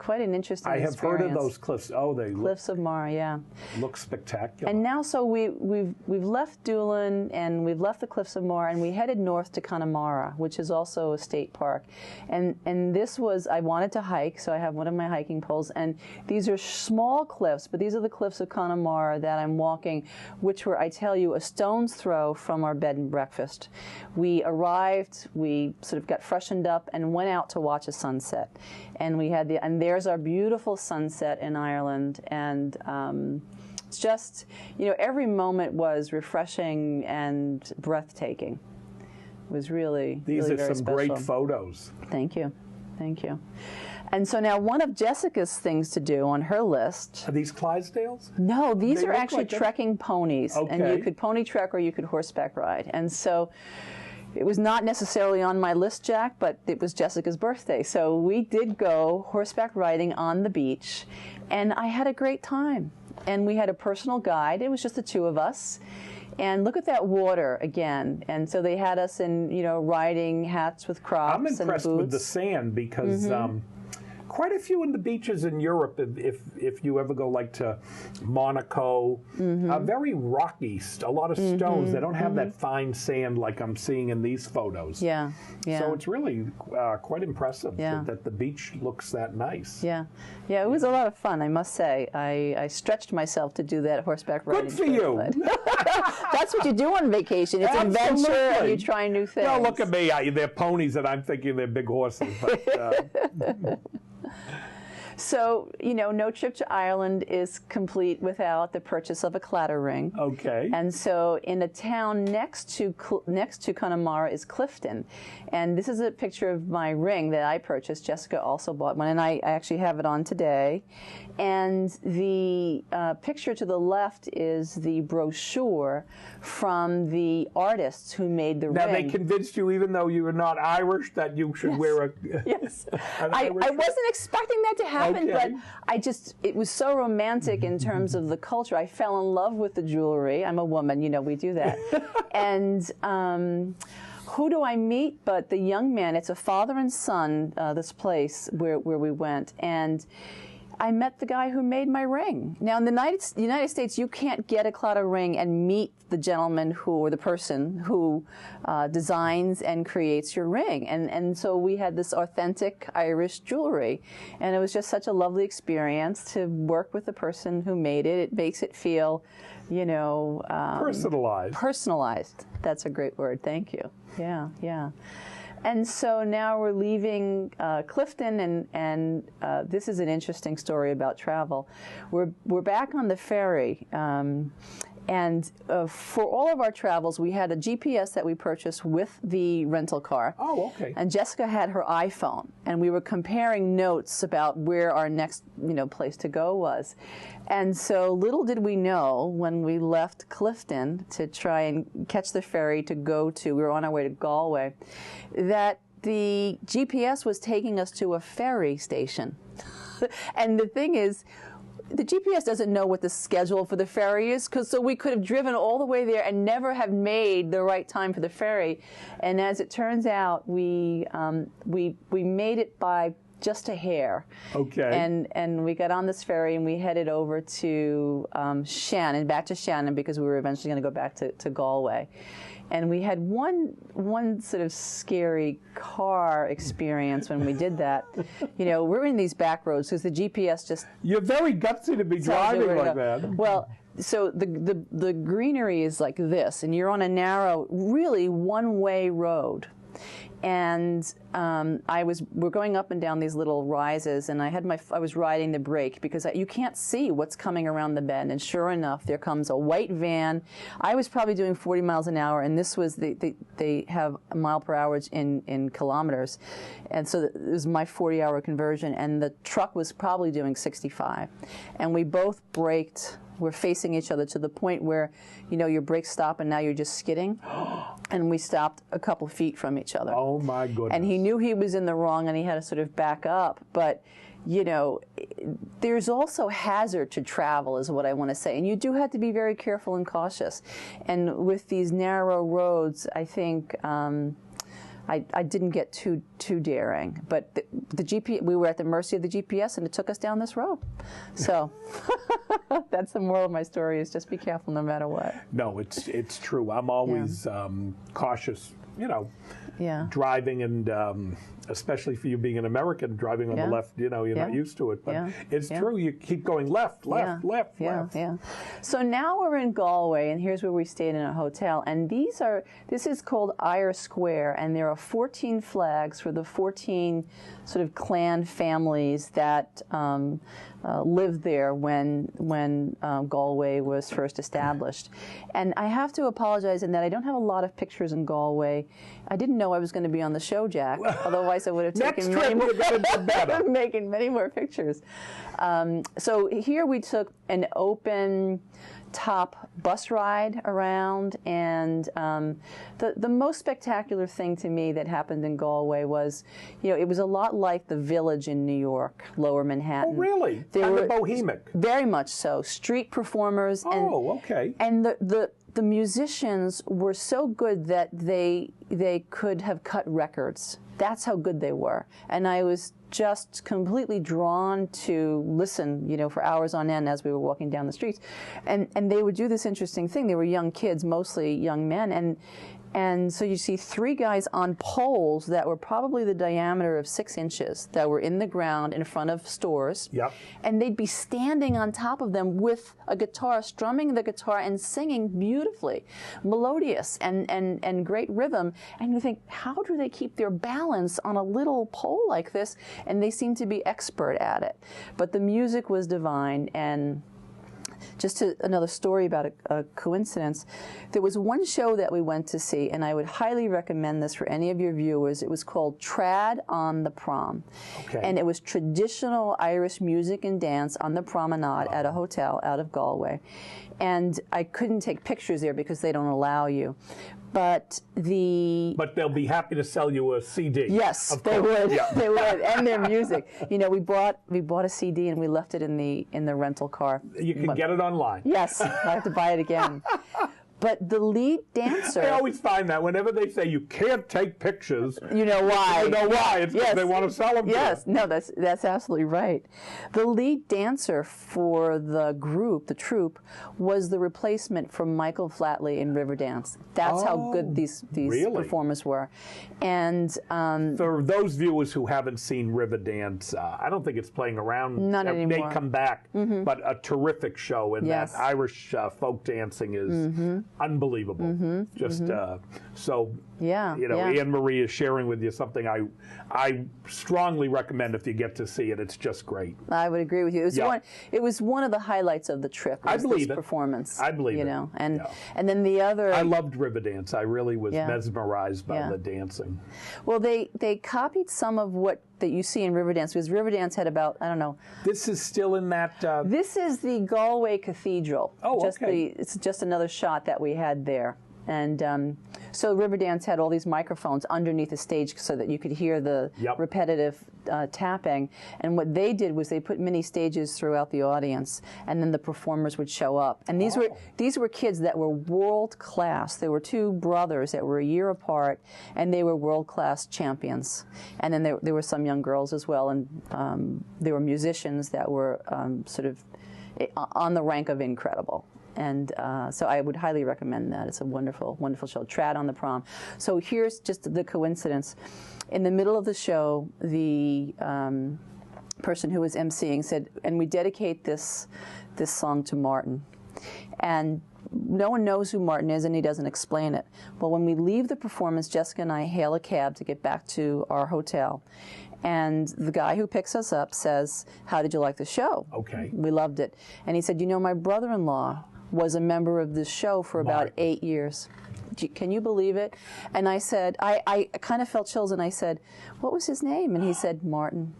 an interesting experience. I have heard of those cliffs. Oh, Cliffs of Moher, yeah. Look spectacular. And now, so we've left Doolin, and we've left the Cliffs of Moher, and we headed north to Connemara, which is also a state park. And this was, I wanted to hike, so I have one of my hiking poles, and these are small cliffs, but these are the cliffs of Connemara that I'm walking, which were, I tell you, a stone's throw from our bed and breakfast. We arrived, we sort of got freshened up, and went out to watch a sunset. And we had there's our beautiful sunset in Ireland, and it's just, every moment was refreshing and breathtaking. It was really, These really are very some special. great photos. Thank you. Thank you. And so now one of Jessica's things to do on her list. Are these Clydesdales? No, these are actually like trekking ponies. Okay. And you could pony trek or you could horseback ride. And so it was not necessarily on my list, Jack, but it was Jessica's birthday. So we did go horseback riding on the beach, and I had a great time. And we had a personal guide. It was just the two of us. And look at that water again. And so they had us in, you know, riding hats with Crocs and boots. I'm impressed with the sand because quite a few in the beaches in Europe, if you ever go like to Monaco, are very rocky, a lot of stones. They don't have that fine sand like I'm seeing in these photos. Yeah, yeah. So it's really quite impressive that the beach looks that nice. Yeah, yeah. It was a lot of fun, I must say. I stretched myself to do that horseback riding. Good for you. That's what you do on vacation. It's adventure and you try new things. No, look at me. They're ponies and I'm thinking they're big horses. But, So, you know, no trip to Ireland is complete without the purchase of a clatter ring. Okay. And so in a town next to Connemara is Clifton. And this is a picture of my ring that I purchased. Jessica also bought one, and I actually have it on today. And the picture to the left is the brochure from the artists who made the ring. Now, they convinced you, even though you were not Irish, that you should wear a... Yes. I wasn't expecting that to happen, but it was so romantic in terms of the culture. I fell in love with the jewelry. I'm a woman, you know, we do that. And who do I meet but the young man? It's a father and son, this place where we went. And I met the guy who made my ring. Now, in the United States, you can't get a clatter ring and meet the gentleman or the person who designs and creates your ring. And so we had this authentic Irish jewelry. And it was just such a lovely experience to work with the person who made it. It makes it feel, you know... personalized. Personalized. That's a great word. Thank you. Yeah, yeah. And so now we're leaving Clifton, and this is an interesting story about travel. We're back on the ferry, and for all of our travels, we had a GPS that we purchased with the rental car. Oh, okay. And Jessica had her iPhone, and we were comparing notes about where our next, you know, place to go was. And so little did we know when we left Clifton to try and catch the ferry to go to, we were on our way to Galway, that the GPS was taking us to a ferry station. And the thing is, the GPS doesn't know what the schedule for the ferry is, so we could have driven all the way there and never have made the right time for the ferry. And as it turns out, we made it by just a hair. Okay. And we got on this ferry and we headed over to Shannon, back to Shannon, because we were eventually going to go back to Galway. And we had one sort of scary car experience when we did that. You know, we're in these back roads because the GPS just... You're very gutsy to be driving like that. Well, so the greenery is like this, and you're on a narrow, really one-way road. And we're going up and down these little rises, and I was riding the brake because you can't see what's coming around the bend. And sure enough, there comes a white van. I was probably doing 40 miles an hour, and this was they have a mile per hour in kilometers, and so it was my 40-hour conversion, and the truck was probably doing 65, and we both braked. We're facing each other to the point where, you know, your brakes stop and now you're just skidding. And we stopped a couple feet from each other. Oh, my goodness. And he knew he was in the wrong and he had to sort of back up. But, you know, there's also hazard to travel is what I want to say. And you do have to be very careful and cautious. And with these narrow roads, I think... I didn't get too daring, but the GPS, we were at the mercy of the GPS, and it took us down this road. So that's the moral of my story: is just be careful no matter what. No, it's true. I'm always cautious, you know, driving, and especially for you being an American, driving on the left, you know, you're not used to it. But it's true. You keep going left. Yeah. So now we're in Galway, and here's where we stayed in a hotel. And this is called Eyre Square, and there are 14 flags for the 14 sort of clan families that lived there when Galway was first established. And I have to apologize in that I don't have a lot of pictures in Galway. I didn't know I was going to be on the show, Jack. Otherwise, I would have taken making many more pictures. So here we took an open top bus ride around, and the most spectacular thing to me that happened in Galway was, you know, it was a lot like the Village in New York, Lower Manhattan. Oh, really? Kind of bohemic. Very much so. Street performers. Oh, okay. And the the musicians were so good that they could have cut records. That's how good they were. And I was just completely drawn to listen, you know, for hours on end as we were walking down the streets. And they would do this interesting thing. They were young kids, mostly young men. And so you see three guys on poles that were probably the diameter of 6 inches that were in the ground in front of stores. Yep. And they'd be standing on top of them with a guitar, strumming the guitar and singing beautifully, melodious and great rhythm. And you think, how do they keep their balance on a little pole like this? And they seem to be expert at it. But the music was divine. And just another story about a coincidence. There was one show that we went to see, and I would highly recommend this for any of your viewers. It was called Trad on the Prom. Okay. And it was traditional Irish music and dance on the promenade at a hotel out of Galway. And I couldn't take pictures there because they don't allow you. But they'll be happy to sell you a CD. Yes, they would. Yeah. They would, and their music. You know, we bought a CD and we left it in the rental car. You can get it online. Yes, I have to buy it again. But the lead dancer... I always find that whenever they say you can't take pictures... You know why. You know why. It's because they want to sell them to Yes, you. no, that's absolutely right. The lead dancer for the group, the troupe, was the replacement for Michael Flatley in Riverdance. That's how good these really? performers were. And for those viewers who haven't seen Riverdance, I don't think it's playing around. Not anymore. They come back, but a terrific show, and Yes. that Irish folk dancing is unbelievable. Just so Yeah, you know, yeah. Anne Marie is sharing with you something I strongly recommend if you get to see it. It's just great. I would agree with you. It was one of the highlights of the trip. I Was believe this it. performance. I believe you it. know, and Yeah. and then the other. I loved Riverdance. I really was Yeah. mesmerized by Yeah. the dancing. Well, they copied some of what that you see in Riverdance, because Riverdance had about, I don't know. This is still in that. This is the Galway Cathedral. Oh, okay. It's just another shot that we had there. And so Riverdance had all these microphones underneath the stage so that you could hear the Yep. repetitive tapping. And what they did was they put mini stages throughout the audience, and then the performers would show up. And these were kids that were world class. There were two brothers that were a year apart, and they were world class champions. And then there were some young girls as well, and there were musicians that were sort of on the rank of incredible. And so I would highly recommend that. It's a wonderful, wonderful show, Trad on the Prom. So here's just the coincidence. In the middle of the show, the person who was emceeing said, and we dedicate this song to Martin. And no one knows who Martin is, and he doesn't explain it. Well, when we leave the performance, Jessica and I hail a cab to get back to our hotel. And the guy who picks us up says, "How did you like the show?" Okay. We loved it. And he said, "You know, my brother-in-law was a member of this show for about Martin. 8 years. Can you believe it?" And I said, I kind of felt chills, and I said, "What was his name?" And he said, "Martin."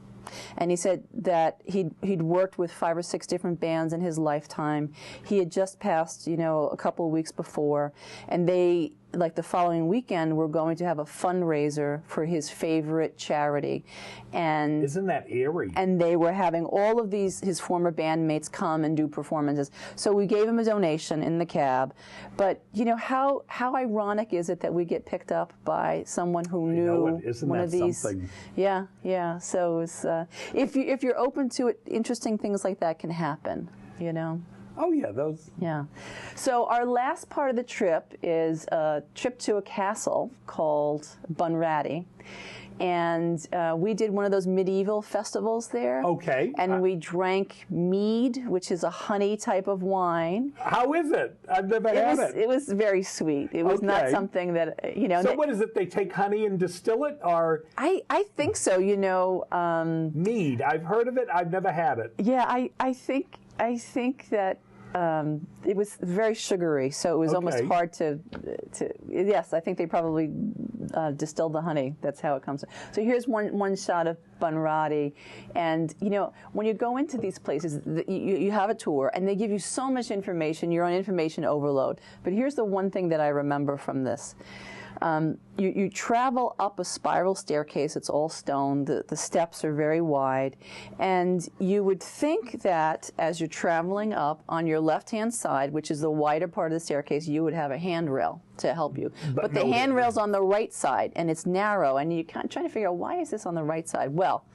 And he said that he'd worked with 5 or 6 different bands in his lifetime. He had just passed, you know, a couple of weeks before, and they, like the following weekend, were going to have a fundraiser for his favorite charity. And Isn't that eerie? and they were having all of his former bandmates come and do performances. So we gave him a donation in the cab. But you know, how ironic is it that we get picked up by someone who knew Isn't one that of these? something? Yeah, yeah. So it's, if you're open to it, interesting things like that can happen. You know. Oh yeah, those. Yeah. So our last part of the trip is a trip to a castle called Bunratty. And we did one of those medieval festivals there. Okay. And we drank mead, which is a honey type of wine. How is it? I've never had it. It was very sweet. It was not Okay. something that, you know. So what is it? They take honey and distill it, or I think so, you know. mead? I've heard of it. I've never had it. Yeah, I think that it was very sugary, so it was almost Okay. hard to. Yes, I think they probably distilled the honey. That's how it comes. So here's one shot of Bunratty, and you know, when you go into these places, you have a tour, and they give you so much information. You're on information overload. But here's the one thing that I remember from this. You travel up a spiral staircase. It's all stone. The steps are very wide. And you would think that as you're traveling up, on your left-hand side, which is the wider part of the staircase, you would have a handrail to help you. But the handrail's on the right side, and it's narrow. And you're kind of trying to figure out, why is this on the right side? Well,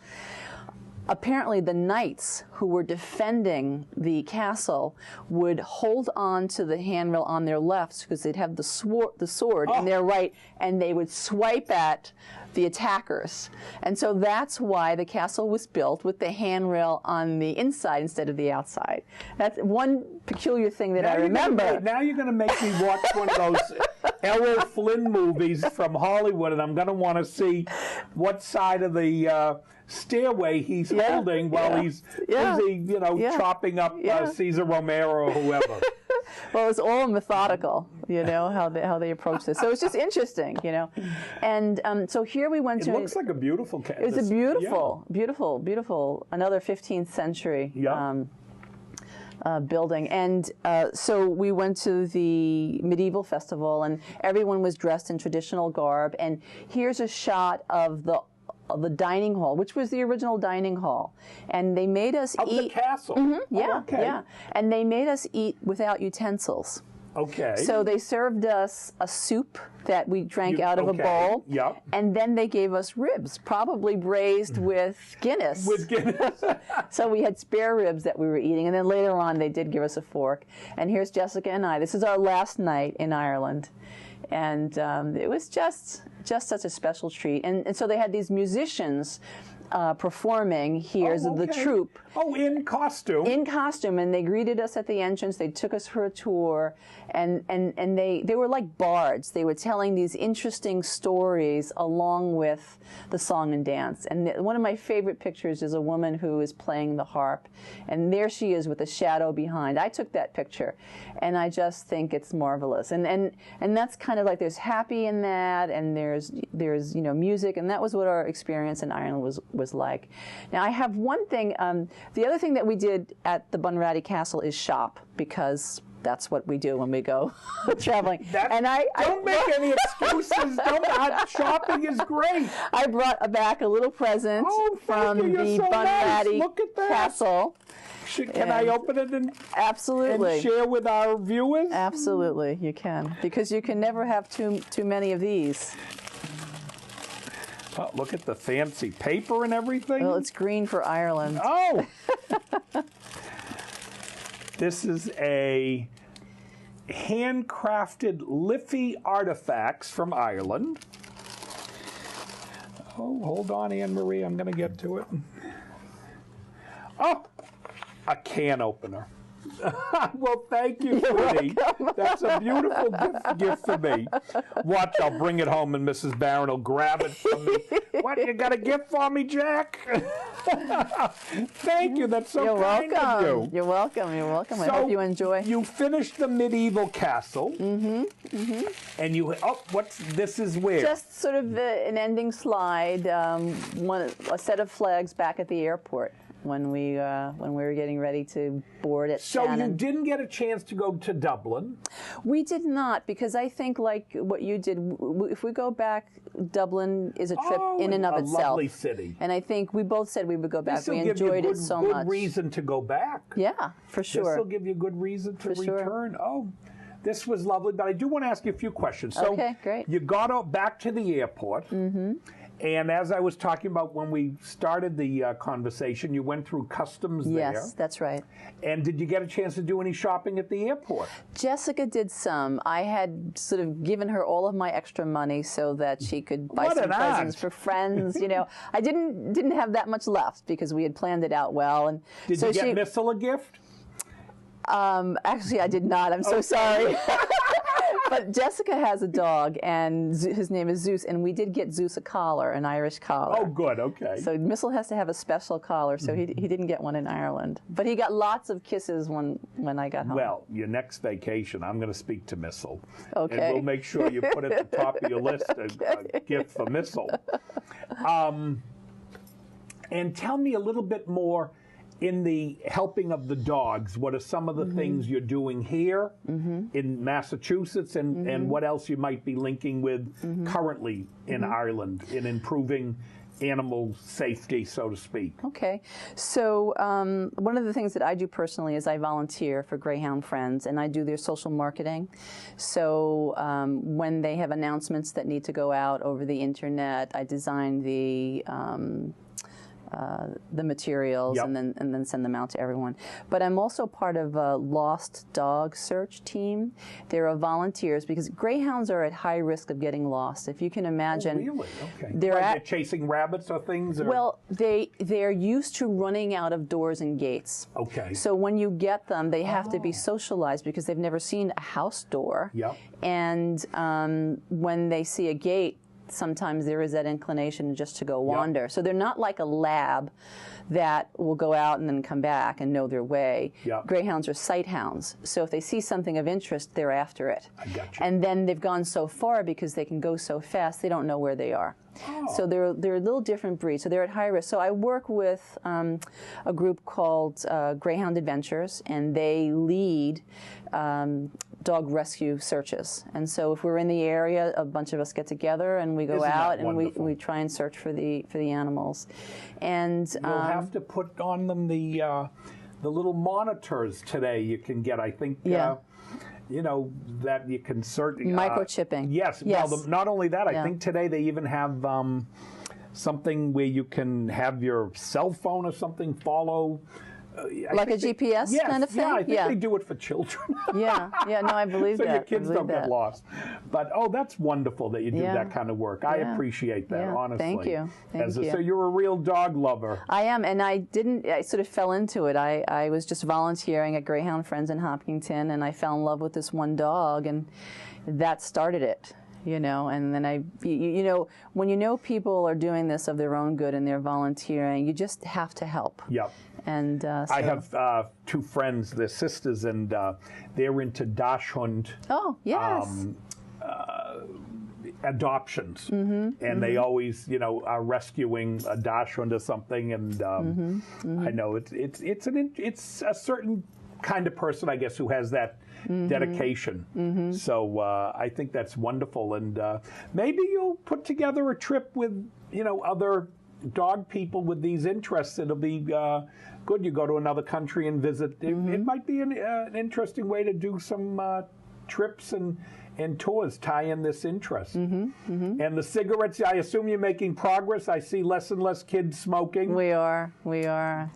apparently the knights who were defending the castle would hold on to the handrail on their left because they'd have the sword in their right, and they would swipe at the attackers. And so that's why the castle was built with the handrail on the inside instead of the outside. That's one peculiar thing that I remember. Now you're going to make me watch one of those Errol Flynn movies from Hollywood, and I'm going to want to see what side of the stairway he's holding while he's busy, chopping up Cesar Romero or whoever. Well, it's all methodical, how they approach this. So it's just interesting, And so here we went to. It looks like a beautiful castle. It's a beautiful, another 15th century building. And so we went to the medieval festival, and everyone was dressed in traditional garb. And here's a shot of the dining hall, which was the original dining hall, and they made us eat. Of the castle. Yeah. And they made us eat without utensils. Okay. So they served us a soup that we drank out of a bowl. Yep. And then they gave us ribs, probably braised with Guinness. With Guinness. So we had spare ribs that we were eating, and then later on they did give us a fork. And here's Jessica and I. This is our last night in Ireland. And it was just such a special treat. And so they had these musicians performing here, the troupe. Oh, in costume. In costume, and they greeted us at the entrance. They took us for a tour, and they were like bards. They were telling these interesting stories along with the song and dance. And one of my favorite pictures is a woman who is playing the harp, and there she is with a shadow behind. I took that picture, and I just think it's marvelous. And that's kind of like, there's happy in that, and there's music, and that was what our experience in Ireland was like. Now I have one thing. The other thing that we did at the Bunratty Castle is shop, because that's what we do when we go traveling. Don't make any excuses. Shopping is great. I brought back a little present from the Bunratty Castle. Can I open it and share with our viewers? Absolutely, you can, because you can never have too many of these. Oh, look at the fancy paper and everything. Well, it's green for Ireland. Oh! This is a handcrafted Liffey artifacts from Ireland. Oh, hold on, Anne-Marie. I'm going to get to it. Oh! A can opener. Well, thank you, sweetie. That's a beautiful gift for me. Watch, I'll bring it home and Mrs. Barron will grab it from me. What, you got a gift for me, Jack? Thank you. That's so kind of you. You're welcome. You're welcome. I hope you enjoy. You finished the medieval castle. And this is where? Just sort of an ending slide, a set of flags back at the airport when we were getting ready to board at Shannon. So you didn't get a chance to go to Dublin? We did not, because I think, like what you did, if we go back, Dublin is a trip in and of itself. A lovely city. And I think we both said we would go back. We enjoyed it so much. Good reason to go back. Yeah, for sure. This will give you a good reason to return. Sure. Oh, this was lovely. But I do want to ask you a few questions. So okay, great. You got back to the airport. And as I was talking about when we started the conversation, you went through customs there. Yes, that's right. And did you get a chance to do any shopping at the airport? Jessica did some. I had sort of given her all of my extra money so that she could buy some presents for friends. I didn't have that much left because we had planned it out well. And did you get Missile a gift? Actually, I did not. I'm so sorry. But Jessica has a dog, and his name is Zeus, and we did get Zeus a collar, an Irish collar. Oh, good, okay. So Missile has to have a special collar, so he didn't get one in Ireland. But he got lots of kisses when I got home. Well, your next vacation, I'm going to speak to Missile. Okay. And we'll make sure you put at the top of your list a gift for Missile. And tell me a little bit more. in the helping of the dogs, what are some of the things you're doing here in Massachusetts, and what else you might be linking with currently in Ireland in improving animal safety, so to speak? Okay. So one of the things that I do personally is I volunteer for Greyhound Friends, and I do their social marketing. So when they have announcements that need to go out over the internet, I design the materials and then send them out to everyone. But I'm also part of a lost dog search team. There are volunteers because greyhounds are at high risk of getting lost. If you can imagine, really? Okay. They're chasing rabbits or things. Or? Well, they're used to running out of doors and gates. Okay. So when you get them, they have to be socialized because they've never seen a house door. Yep. And when they see a gate, sometimes there is that inclination just to go wander. Yep. So they're not like a lab that will go out and then come back and know their way. Yep. Greyhounds are sight hounds. So if they see something of interest, they're after it. I got you. And then they've gone so far because they can go so fast, they don't know where they are. Oh. So they're a little different breed. So they're at high risk. So I work with a group called Greyhound Adventures, and they lead dog rescue searches. And so if we're in the area, a bunch of us get together and we go out and we try and search for the animals. And you'll have to put on them the little monitors today you can get. I think. You know, that you can certainly... Microchipping. Yes. Well, not only that, I think today they even have something where you can have your cell phone or something follow... like a GPS kind of thing? Yeah, I think they do it for children. No, I believe that. So your kids don't get lost. But, that's wonderful that you do that kind of work. I appreciate that, honestly. Thank you. Thank you. So you're a real dog lover. I am, and I sort of fell into it. I was just volunteering at Greyhound Friends in Hopkinton, and I fell in love with this one dog, and that started it. You know, and then when you know people are doing this of their own good and they're volunteering, you just have to help. Yep. And so I have two friends, they're sisters, and they're into Dachshund. Oh, yes. Adoptions, and they always, are rescuing a Dachshund or something, and I know it's a certain kind of person, I guess, who has that dedication. So I think that's wonderful, and maybe you'll put together a trip with other dog people with these interests. It'll be good. You go to another country and visit. It might be an interesting way to do some trips and tours, tie in this interest. And the cigarettes, I assume you're making progress. I see less and less kids smoking. We are.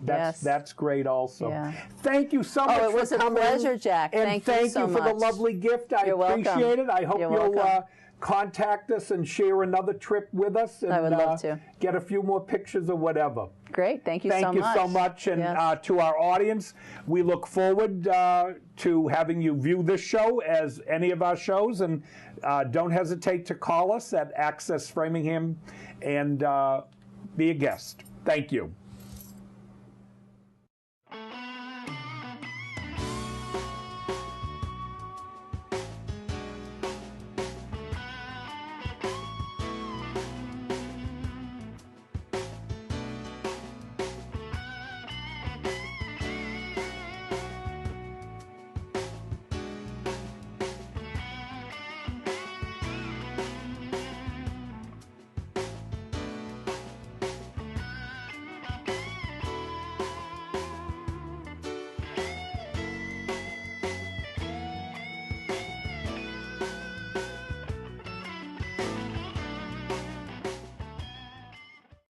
That's great also. Yeah. Thank you so much for coming. It was a pleasure, Jack. And thank you so much for the lovely gift. I appreciate it. I hope you'll contact us and share another trip with us. And, I would love to. Get a few more pictures or whatever. Great. Thank you so much. Thank you so much. And to our audience, we look forward to having you view this show as any of our shows. And don't hesitate to call us at Access Framingham and be a guest. Thank you.